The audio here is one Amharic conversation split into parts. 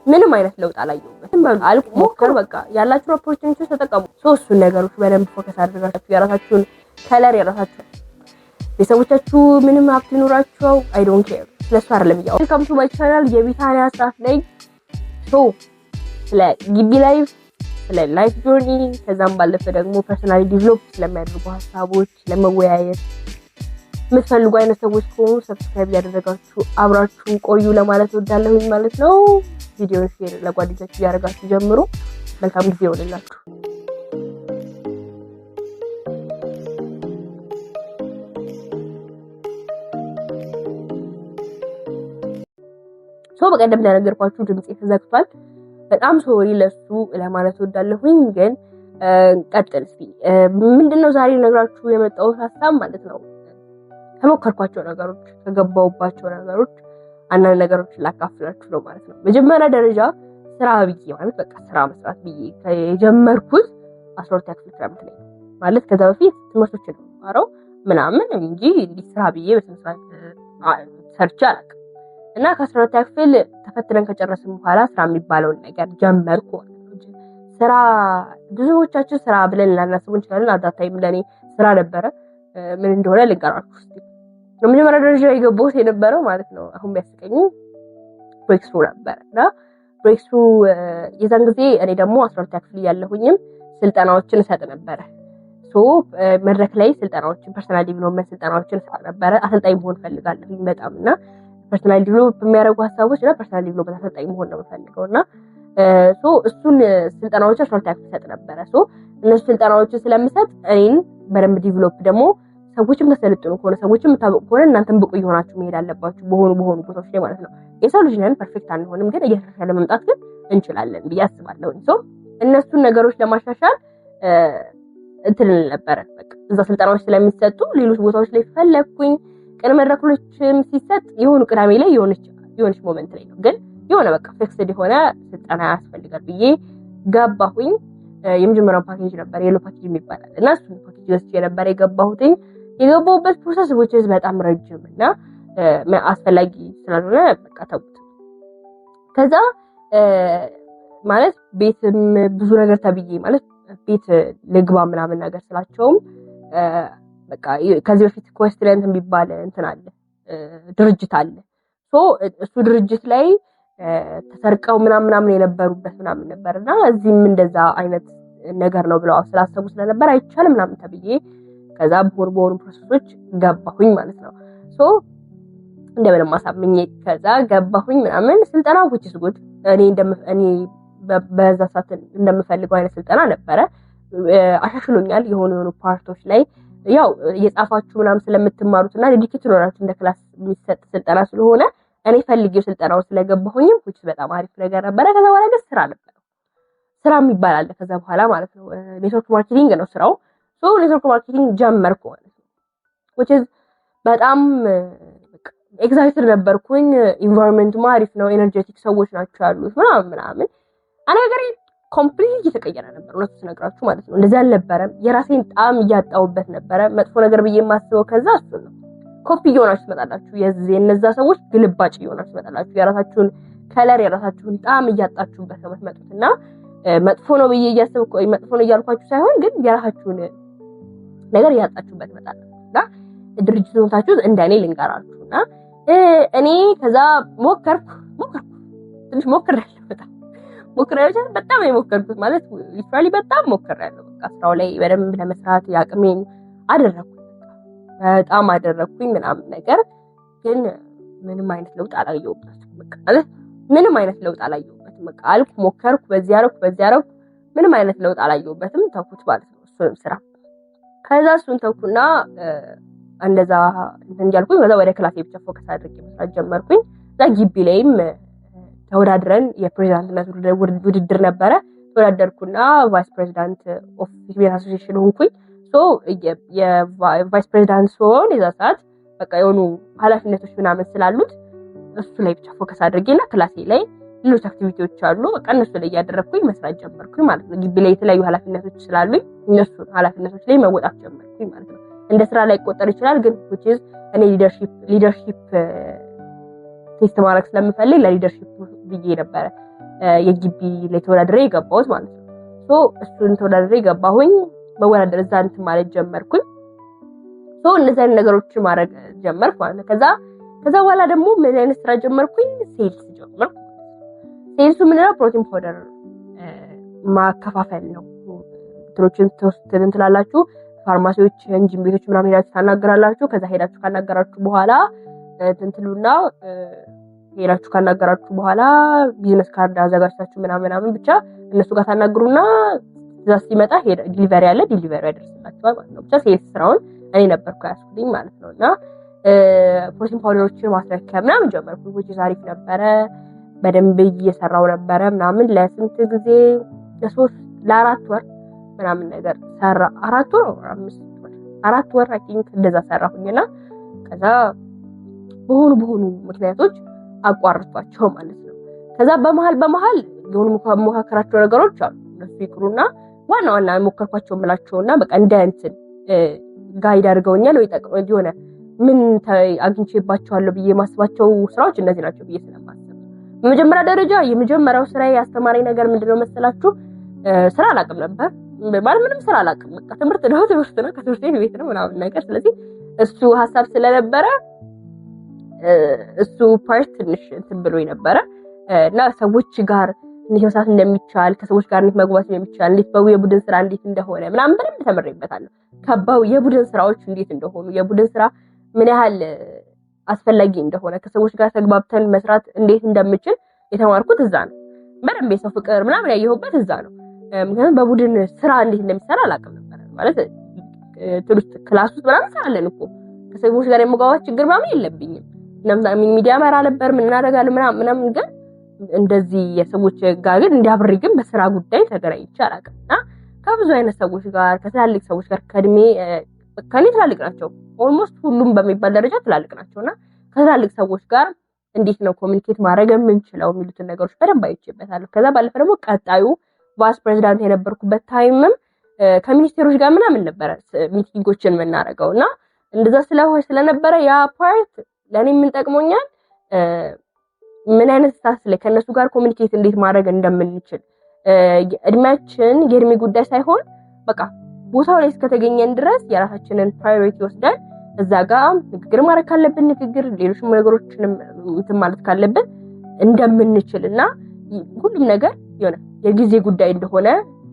ምንም አይነት ለውጥ አላየሁበትም። አልኩ ሞክር በቃ ያላችሁ ኦፖርቹኒቲ ተጠቀሙ። ሶስቱን ነገሮች በደንብ ፎከስ አድርጋችሁ የራሳችሁን ከለር የራሳችሁ ቤተሰቦቻችሁ ምንም ሀብት ይኖራቸው አይ ዶንት ኬር ስለሱ አይደለም ያው welcome to my channel የቢታንያ ስታፍ ነኝ። ስለ ግቢ ላይፍ ስለ ላይፍ ጆርኒ ከዛም ባለፈ ደግሞ ፐርሰናሊ ዲቨሎፕ ስለሚያደርጉ ሀሳቦች ለመወያየት የምትፈልጉ አይነት ሰዎች ከሆኑ ሰብስክራይብ ያደረጋችሁ አብራችሁን ቆዩ ለማለት እወዳለሁኝ ማለት ነው። ቪዲዮውን ሼር ለጓደኞቻችሁ ያደርጋችሁ ጀምሩ። መልካም ጊዜ ይሆንላችሁ። በቀደም እንደነገርኳችሁ ድምጼ ተዘግቷል። በጣም ሶሪ ለሱ ለማለት እወዳለሁኝ። ግን ቀጥል እስኪ ምንድነው ዛሬ ነግራችሁ የመጣው ሀሳብ ማለት ነው። ከሞከርኳቸው ነገሮች ከገባውባቸው ነገሮች አንዳንድ ነገሮች ላካፍላችሁ ነው ማለት ነው። መጀመሪያ ደረጃ ስራ ብዬ ማለት በቃ ስራ መስራት ብዬ የጀመርኩት 12 ክፍል ክረምት ላይ ማለት ከዛ በፊት ትምህርቶችን ማረው ምናምን እንጂ ስራ ብዬ በስንት ሰርቼ አላውቅም። እና ከ12 ክፍል ተፈትነን ከጨረስን በኋላ ስራ የሚባለውን ነገር ጀመርኩ። ስራ ብዙዎቻችን ስራ ብለን ልናስብ እንችላለን። አዳታይም ለኔ ስራ ነበረ። ምን እንደሆነ ልንገራችሁ እስቲ። በመጀመሪያ ደረጃ የገባሁት የነበረው ማለት ነው አሁን ቢያስቀኝ ብሬክስሩ ነበር። እና ብሬክስሩ የዛን ጊዜ እኔ ደግሞ 12 ክፍል ያለሁኝም ስልጠናዎችን እሰጥ ነበር። መድረክ ላይ ስልጠናዎችን ፐርሰናል ዲቨሎፕመንት ስልጠናዎችን እሰጥ ነበር። አሰልጣኝ መሆን ፈልጋለሁ በጣም እና ፐርሰናል ዲቨሎፕ የሚያደርጉ ሀሳቦች እና ፐርሰናል ዲቨሎፕመንት አሰልጣኝ መሆን ነው የምፈልገውና እሱን ስልጠናዎች 12 ክፍል ሰጥ ነበር። እነሱ ስልጠናዎችን ስለምሰጥ እኔን በደንብ ዲቨሎፕ ደግሞ ሰዎችም ተሰልጥኑ ከሆነ ሰዎችም የምታውቁ ከሆነ እናንተም ብቁ ይሆናችሁ መሄድ አለባችሁ በሆኑ ቦታዎች ላይ ማለት ነው። የሰው ልጅ ነን ፐርፌክት አንሆንም፣ ግን እየተሻሻለ መምጣት ግን እንችላለን ብዬ አስባለሁ። እነሱን ነገሮች ለማሻሻል እንትን ነበር በቃ እዛ ስልጠናዎች ስለሚሰጡ ሌሎች ቦታዎች ላይ ፈለኩኝ። ቀን መድረኮችም ሲሰጥ የሆኑ ቅዳሜ ላይ የሆነች ሞመንት ላይ ነው፣ ግን የሆነ በቃ ፊክስድ የሆነ ስልጠና ያስፈልጋል ብዬ ገባሁኝ። የመጀመሪያው ፓኬጅ ነበር የሎ ፓኬጅ የሚባላል እና እሱን ፓኬጅ ገዝቼ ነበር የገባሁበት ፕሮሰስ which በጣም ረጅም እና አስፈላጊ ስላልሆነ በቃ ተውኩት። ከዛ ማለት ቤትም ብዙ ነገር ተብዬ ማለት ቤት ልግባ ምናምን ነገር ስላቸውም በቃ ከዚህ በፊት ኮስትለንት የሚባል እንትን አለ ድርጅት አለ። እሱ ድርጅት ላይ ተሰርቀው ምናምን የነበሩበት ምናምን ነበርና እዚህም እንደዛ አይነት ነገር ነው ብለው ስላሰቡ ስለነበር አይቻልም ምናምን ተብዬ ከዛ በሆኑ ፕሮሰሶች ገባሁኝ ማለት ነው። እንደምንም ማሳመኝ ከዛ ገባሁኝ ምናምን ስልጠና which is good እኔ በዛ ሰዓት እንደምፈልገው አይነት ስልጠና ነበረ። አሻሽሎኛል የሆኑ ፓርቶች ላይ ያው የጻፋችሁ ምናምን ስለምትማሩትና ዴዲኬት ሆናችሁ እንደ ክላስ የሚሰጥ ስልጠና ስለሆነ እኔ ፈልጌው ስልጠናው ስለገባሁኝም which በጣም አሪፍ ነገር ነበረ። ከዛ በኋላ ግን ስራ የሚባል አለ ከዛ በኋላ ማለት ነው። ኔትወርክ ማርኬቲንግ ነው ስራው። ኔትወርክ ማርኬቲንግ ጀመርኩ ማለት ነው which በጣም ኤክሳይትድ ነበርኩኝ። ኢንቫይሮንመንቱ አሪፍ ነው፣ ኤነርጄቲክ ሰዎች ናቸው ያሉት ምናምን አነገሬ ኮምፕሊት እየተቀየረ ነበር ነው ተነግራችሁ ማለት ነው። እንደዛ አልነበረም። የራሴን ጣም እያጣውበት ነበረ። መጥፎ ነገር ብዬ የማስበው ከዛ እሱ ነው። ኮፒ እየሆናችሁ ትመጣላችሁ። የነዛ ሰዎች ግልባጭ እየሆናችሁ ትመጣላችሁ። የራሳችሁን ከለር የራሳችሁን ጣም እያጣችሁበት ነው የምትመጡትና መጥፎ ነው ብዬ እያሰብኩ መጥፎ ነው እያልኳችሁ ሳይሆን ግን የራሳችሁን ነገር እያጣችሁበት ትመጣላችሁና ድርጅቶቻችሁ እንደኔ ልንገራችሁና እኔ ከዛ ሞከርኩ ትንሽ ሞክሬያለሁ በጣም የሞከርኩት ማለት ሊትራሊ በጣም ሞክሬያለሁ። በቃ ስራው ላይ በደንብ ለመስራት ያቅሜን አደረኩኝ ምናምን ነገር ግን ምንም አይነት ለውጥ አላየሁበትም። በቃ ምንም አይነት ለውጥ አላየሁበትም። በቃ አልኩ ሞከርኩ በዚህ አረኩ ምንም አይነት ለውጥ አላየሁበትም። ተውኩት ማለት ነው እሱንም ስራ። ከዛ እሱን ተውኩና እንደዛ እንጃልኩኝ ከዛ ወደ ክላሴ ብቻ ፎከስ አድርጌ መስራት ጀመርኩኝ። እዛ ግቢ ላይም ተወዳድረን የፕሬዝዳንትነት ውድድር ነበረ። ተወዳደርኩና ቫይስ ፕሬዝዳንት ኦፍ ቢዝነስ አሶሲዬሽን ሆንኩኝ። የቫይስ ፕሬዝዳንት ሲሆን የዛ ሰዓት በቃ የሆኑ ኃላፊነቶች ምናምን ስላሉት እሱ ላይ ብቻ ፎከስ አድርጌና ክላሴ ላይ ሌሎች አክቲቪቲዎች አሉ በቃ እነሱ ላይ ያደረኩኝ መስራት ጀመርኩኝ ማለት ነው። ግቢ ላይ የተለያዩ ኃላፊነቶች ስላሉኝ እነሱ ኃላፊነቶች ላይ መወጣት ጀመርኩኝ ማለት ነው። እንደ ስራ ላይ ቆጠር ይችላል ግን which is እኔ ሊደርሺፕ ቴስት ማድረግ ስለምፈልግ ለሊደርሺፕ ብዬ ነበረ የግቢ ላይ ተወዳድሬ የገባሁት ማለት ነው። ሶ እሱን ተወዳድሬ ገባሁኝ። መወዳደር እዛ እንትን ማለት ጀመርኩኝ። ሶ እነዚህ ነገሮችን ማድረግ ጀመርኩ ማለት ነው። ከዛ በኋላ ደግሞ ምን አይነት ስራ ጀመርኩኝ? ሴልስ ጀመርኩ። ሴልሱ ምንድነው? ፕሮቲን ፓውደር ማከፋፈል ነው። ትሮችን ተወስደን እንትላላችሁ ፋርማሲዎች፣ እንጂም ቤቶች ምናምን ሄዳችሁ ታናገራላችሁ። ከዛ ሄዳችሁ ካናገራችሁ በኋላ እንትሉና ሄዳችሁ ካናገራችሁ በኋላ ቢዝነስ ካርድ አዘጋጅታችሁ ምናምን ብቻ እነሱ ጋር ታናግሩና እዛ ሲመጣ ዲሊቨሪ ያለ ዲሊቨሪ ያደርስላችኋል ማለት ነው። ብቻ ሴልስ ስራውን እኔ ነበርኩ ያስኩልኝ ማለት ነውና ፕሮቲን ፓውደሮችን ማስረከብ ምናምን ጀመርኩ። ወጪ አሪፍ ነበረ። በደንብ እየሰራው ነበረ ምናምን ለስንት ጊዜ ለ4 ወር ምናምን ነገር ሰራ። 4 ወር 4 ወር አኪንክ እንደዛ ሰራሁኝና ከዛ በሆኑ ምክንያቶች አቋርጧቸው ማለት ነው። ከዛ በመሃል የሆኑ መካከራቸው ነገሮች አሉ። እነሱ ይቅሩና ዋና ሞከርኳቸው ምላቸውና በቃ እንትን ጋይድ አድርገውኛል ወይ ጠቅሞ ሆነ ምን አግኝቼባቸዋለሁ ብዬ ማስባቸው ስራዎች እነዚህ ናቸው ብዬ ስለማስብ በመጀመሪያ ደረጃ የመጀመሪያው ስራ ያስተማረኝ ነገር ምንድነው መሰላችሁ? ስራ አላውቅም ነበር ማለት ምንም ስራ አላውቅም። በቃ ትምህርት ነው ከትምህርት ቤት ነው ምናምን ነገር። ስለዚህ እሱ ሀሳብ ስለነበረ እሱ ፓርት ትንሽ እንትን ብሎኝ ነበረ እና ሰዎች ጋር እንዴት መስራት እንደሚቻል፣ ከሰዎች ጋር እንዴት መግባባት እንደሚቻል፣ እንዴት የቡድን ስራ እንዴት እንደሆነ ምናምን በደንብ ተመረይበታለሁ። የቡድን ስራዎች እንዴት እንደሆኑ፣ የቡድን ስራ ምን ያህል አስፈላጊ እንደሆነ፣ ከሰዎች ጋር ተግባብተን መስራት እንዴት እንደምችል የተማርኩት እዛ ነው። በደንብ የሰው ፍቅር ምናምን ያየሁበት እዛ ነው። ምክንያቱም በቡድን ስራ እንዴት እንደሚሰራ አላውቅም ነበር ማለት ትሩስት ክላስ ውስጥ ምናምን ሰራለን እኮ ከሰዎች ጋር የመግባባት ችግር ምናምን የለብኝም። ሚዲያ መራ ነበር ምን እናደርጋለን ምናምን ግን እንደዚህ የሰዎች ጋር ግን እንዲያብሪ ግን በስራ ጉዳይ ተገናኝቼ አላውቅምና ከብዙ አይነት ሰዎች ጋር ከትላልቅ ሰዎች ጋር ከእድሜ ከኔ ትላልቅ ናቸው ኦልሞስት ሁሉም በሚባል ደረጃ ትላልቅ ናቸውና ከትላልቅ ሰዎች ጋር እንዴት ነው ኮሚኒኬት ማድረግ የምንችለው የሚሉትን ነገሮች በደንብ አይቼበታለሁ። ከዛ ባለፈ ደግሞ ቀጣዩ ቫይስ ፕሬዚዳንት የነበርኩበት ታይምም ከሚኒስቴሮች ጋር ምናምን ነበር ሚቲንጎችን የምናደርገውና እንደዛ ስለነበረ ያ ፓርት ለኔ ምን ጠቅሞኛል? ምን አይነት ስታስ ላይ ከነሱ ጋር ኮሚኒኬት እንዴት ማድረግ እንደምንችል እድሜያችን የእድሜ ጉዳይ ሳይሆን በቃ ቦታው ላይ እስከተገኘን ድረስ የራሳችንን ፕራዮሪቲ ወስደን እዛ ጋር ንግግር ማድረግ ካለብን ንግግር፣ ሌሎችም ነገሮችንም እንትን ማለት ካለብን እንደምንችልና ሁሉም ነገር የሆነ የጊዜ ጉዳይ እንደሆነ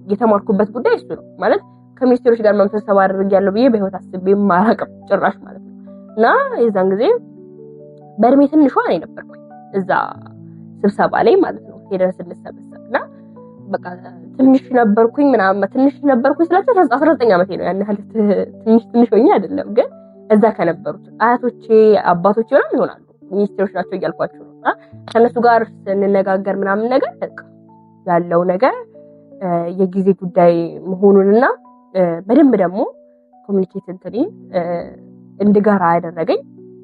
የተማርኩበት ጉዳይ እሱ ነው ማለት ከሚኒስቴሮች ጋር መምሰሰብ አድርጌያለሁ ብዬ በህይወት አስቤ ማራቀም ጭራሽ ማለት ነው። እና የዛን ጊዜ በእድሜ ትንሿ እኔ ነበርኩኝ እዛ ስብሰባ ላይ ማለት ነው ሄደን ስንሰበሰብና በቃ ትንሽ ነበርኩኝ ስላቸው 19 ዓመቴ ነው። ያን ያህል ትንሽ ሆኜ አይደለም ግን እዛ ከነበሩት አያቶቼ አባቶቼ ምናምን ይሆናሉ ሚኒስቴሮች ናቸው እያልኳቸው ነውና ከነሱ ጋር ስንነጋገር ምናምን ነገር በቃ ያለው ነገር የጊዜ ጉዳይ መሆኑንና በደንብ ደግሞ ኮሚኒኬት እንድጋራ ያደረገኝ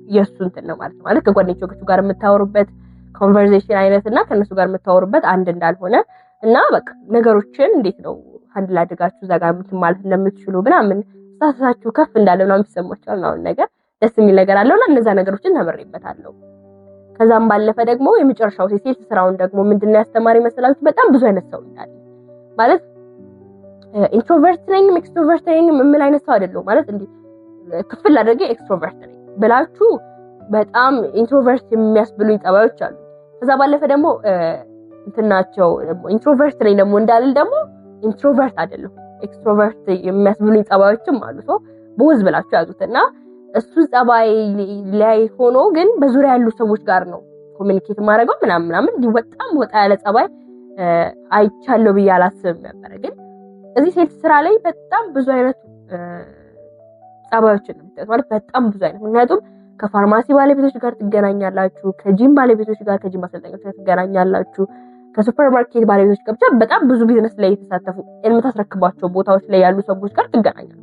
የሱ እንትን ነው ማለት ከጓደኞቹ ጋር የምታወሩበት ኮንቨርሴሽን አይነትና ከነሱ ጋር የምታወሩበት አንድ እንዳልሆነ እና በቃ ነገሮችን እንዴት ነው ሃንድል አድርጋችሁ እዛ ጋር ማለት እንደምትችሉ ምናምን ሳሳችሁ ከፍ እንዳለ ነው የሚሰማችሁ ነው ነገር ደስ የሚል ነገር አለውና እነዛ ነገሮችን ተመረይበታለሁ። ከዛም ባለፈ ደግሞ የመጨረሻው ሴልስ ስራውን ደግሞ ምንድነው ያስተማሪ መሰላችሁ? በጣም ብዙ አይነት ሰው እንዳለ ማለት ኢንትሮቨርት ነኝ ኤክስትሮቨርት ነኝ ምን አይነት ሰው አይደለም ማለት እንዴ ክፍል አድርጌ ኤክስትሮቨርት ነኝ ብላችሁ በጣም ኢንትሮቨርት የሚያስብሉኝ ጸባዮች አሉ። ከዛ ባለፈ ደግሞ እንትናቸው ኢንትሮቨርት ነኝ ደግሞ እንዳልል ደግሞ ኢንትሮቨርት አይደለም ኤክስትሮቨርት የሚያስብሉኝ ጸባዮችም አሉ። ሶ ቦዝ ብላችሁ ያዙትና እሱ ጸባይ ላይ ሆኖ ግን በዙሪያ ያሉ ሰዎች ጋር ነው ኮሚኒኬት ማድረገው ምናምን በጣም ወጣ ያለ ጸባይ አይቻለው ብዬ አላስብም ነበር። ግን እዚህ ሴልስ ስራ ላይ በጣም ብዙ አይነት ጸባዮችን ነው ማለት በጣም ብዙ አይነት ምክንያቱም ከፋርማሲ ባለቤቶች ጋር ትገናኛላችሁ፣ ከጂም ባለቤቶች ጋር ከጂም አሰልጣኞች ጋር ትገናኛላችሁ፣ ከሱፐርማርኬት ባለቤቶች ጋር ብቻ በጣም ብዙ ቢዝነስ ላይ የተሳተፉ የምታስረክባቸው ቦታዎች ላይ ያሉ ሰዎች ጋር ትገናኛላችሁ።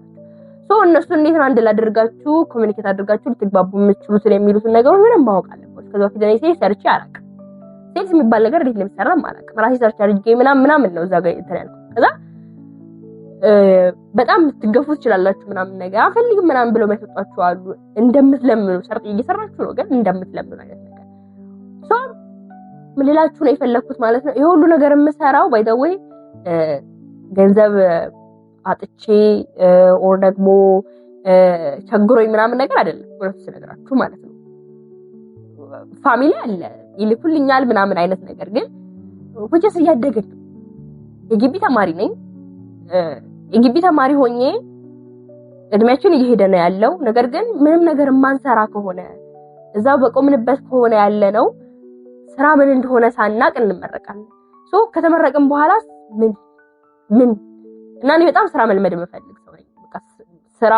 ሶ እነሱ እንዴት ነው አንድ ላይ አድርጋችሁ ኮሚኒኬት አድርጋችሁ ልትግባቡ የምትችሉት የሚሉትን ነገሮች ምንም ማወቅ አለባችሁ። ከዛ በፊት እኔ ሰርቼ አላውቅም። ሴልስ የሚባል ነገር እንዴት እንደሚሰራ አላውቅም። ራሴ ሰርቼ አድርጌ ምናምን ነው እዛ ጋር እንትን ያልኩት። ከዛ በጣም ትገፉ ትችላላችሁ ምናምን ነገር አፈልግም ምናምን ብለው ማይሰጧችሁ አሉ። እንደምትለምኑ ሰርጥ እየሰራችሁ ነው ግን እንደምትለምኑ አይነት ነገር ሶ ምን ልላችሁ ነው የፈለኩት ማለት ነው ይሄ ሁሉ ነገር የምሰራው ባይ ዘ ዌይ ገንዘብ አጥቼ ኦር ደግሞ ቸግሮኝ ምናምን ነገር አይደለም ወርስ ነገራችሁ ማለት ነው ፋሚሊ አለ ይልኩልኛል ምናምን አይነት ነገር ግን ወጀስ እያደገኝ የግቢ ተማሪ ነኝ የግቢ ተማሪ ሆኜ እድሜያችን እየሄደ ነው ያለው ነገር ግን ምንም ነገር ማንሰራ ከሆነ እዛው በቆምንበት ከሆነ ያለ ነው ስራ ምን እንደሆነ ሳናቅ እንመረቃለን ሶ ከተመረቅን በኋላ ምን እና እኔ በጣም ስራ መልመድ የምፈልግ ሰው ነኝ በቃ ስራ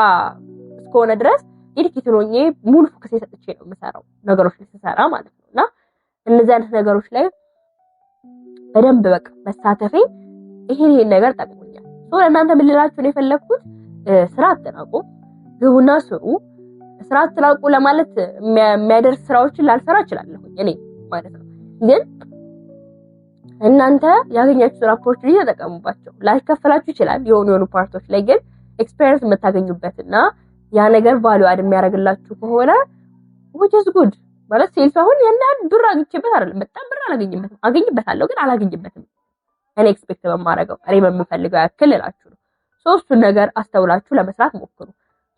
እስከሆነ ድረስ ዲዲኬት ሆኜ ሙሉ ፎከስ ሰጥቼ ነው የምሰራው ነገሮች ላይ ስሰራ ማለት ነውና እነዚህ አይነት ነገሮች ላይ በደንብ በቃ መሳተፌ ይሄን ነገር ጠቅሞኛል ሶ ለእናንተ ምን ልላችሁ ነው የፈለኩት ስራ አትናቁ ግቡና ስሩ ስራ አትናቁ ለማለት የሚያደርስ ስራዎችን ላልሰራ እችላለሁ እኔ ማለት ነው ግን እናንተ ያገኛችሁት ኦፖርቹኒቲ ተጠቀሙባቸው ላይከፈላችሁ ይችላል የሆኑ ፓርቶች ላይ ግን ኤክስፒሪየንስ የምታገኙበትና ያ ነገር ቫልዩ አድ የሚያደርግላችሁ ከሆነ which is good ማለት ሴልስ አሁን ያንዳንድ ብር አግኝቼበት አይደለም በጣም ብር አላገኝበትም አገኝበታለሁ ግን አላገኝበትም እኔ ኤክስፔክት በማረጋው እኔ በምፈልገው ያክል እላችሁ ነው ሶስቱን ነገር አስተውላችሁ ለመስራት ሞክሩ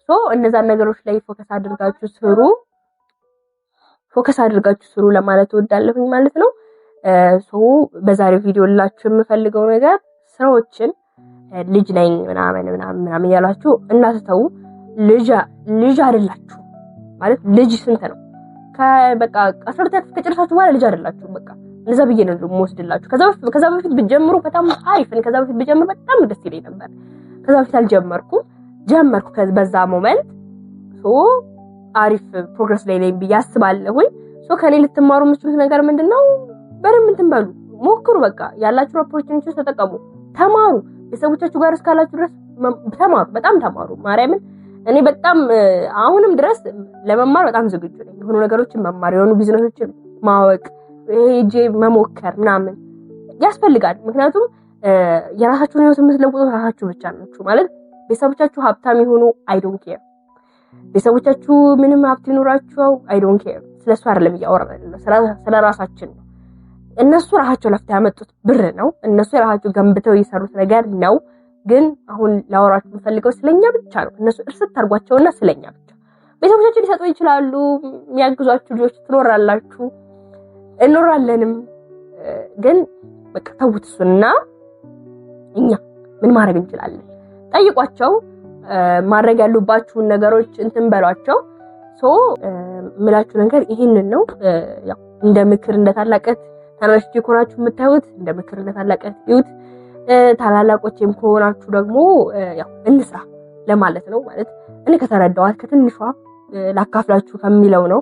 ሶ እነዛን ነገሮች ላይ ፎከስ አድርጋችሁ ስሩ ለማለት እወዳለሁ ማለት ነው ሶ በዛሬው ቪዲዮ ላችሁ የምፈልገው ነገር ስራዎችን ልጅ ነኝ ምናምን ያላችሁ እናስተው ልጅ አይደላችሁ ማለት ልጅ ስንት ነው በቃ 12 ከጨረሳችሁ በኋላ ልጅ አይደላችሁ በቃ ለዛ ብዬ ነው የምወስድላችሁ ከዛ በፊት ብጀምሩ በጣም አሪፍ ነው ከዛ በፊት ብጀምሩ በጣም ደስ ይለኝ ነበር ከዛ በፊት አልጀመርኩ በዛ ሞመንት ሶ አሪፍ ፕሮግረስ ላይ ነኝ ብዬ አስባለሁ ሶ ከኔ ልትማሩ የምትችሉት ነገር ምንድነው በደንብ እንትንበሉ ሞክሩ በቃ ያላችሁ ኦፖርቹኒቲዎች ተጠቀሙ ተማሩ የሰዎቻችሁ ጋር እስካላችሁ ድረስ ተማሩ በጣም ተማሩ ማርያምን እኔ በጣም አሁንም ድረስ ለመማር በጣም ዝግጁ ነኝ የሆኑ ነገሮችን መማር የሆኑ ቢዝነሶችን ማወቅ ሄጄ መሞከር ምናምን ያስፈልጋል ምክንያቱም የራሳችሁን ህይወት የምትለውጡት ራሳችሁ ብቻ ናችሁ ማለት ቤተሰቦቻችሁ ሀብታም ይሁኑ አይ ዶንት ኬር ቤተሰቦቻችሁ ምንም ሀብት ይኑራችሁ አይ ዶንት ኬር ስለሱ አይደለም እያወራን ስለ ራሳችን ነው እነሱ ራሳቸው ለፍታ ያመጡት ብር ነው እነሱ ራሳቸው ገንብተው የሰሩት ነገር ነው ግን አሁን ላወራችሁ የምፈልገው ስለኛ ብቻ ነው እነሱ እርስ ታርጓቸውና ስለኛ ብቻ ቤተሰቦቻችሁ ሊሰጡ ይችላሉ የሚያግዟችሁ ልጆች ትኖራላችሁ እንኖራለንም ግን በቃ ተውትሱና እኛ ምን ማድረግ እንችላለን ጠይቋቸው ማድረግ ያሉባችሁን ነገሮች እንትን በሏቸው ሶ ምላችሁ ነገር ይሄንን ነው ያው እንደ ምክር እንደ ታላቀት ታናሽ ዲኮራችሁ የምታዩት እንደ ምክር እንደ ታላቀት ይዩት ታላላቆችም ከሆናችሁ ደግሞ ያው እንስራ ለማለት ነው ማለት እኔ ከተረዳዋት ከትንሿ ላካፍላችሁ ከሚለው ነው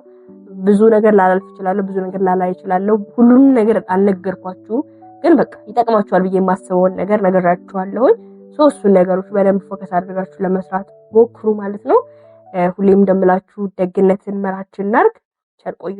ብዙ ነገር ላላልፍ ይችላል ብዙ ነገር ላላይ ይችላል ሁሉንም ነገር አልነገርኳችሁ ግን በቃ ይጠቅማችኋል ብዬ የማስበውን ነገር ነገራችኋለሁ ሶስቱን ነገሮች በደንብ ፎከስ አድርጋችሁ ለመስራት ሞክሩ ማለት ነው ሁሌም እንደምላችሁ ደግነትን መራችን እናርግ ቸር ቆዩ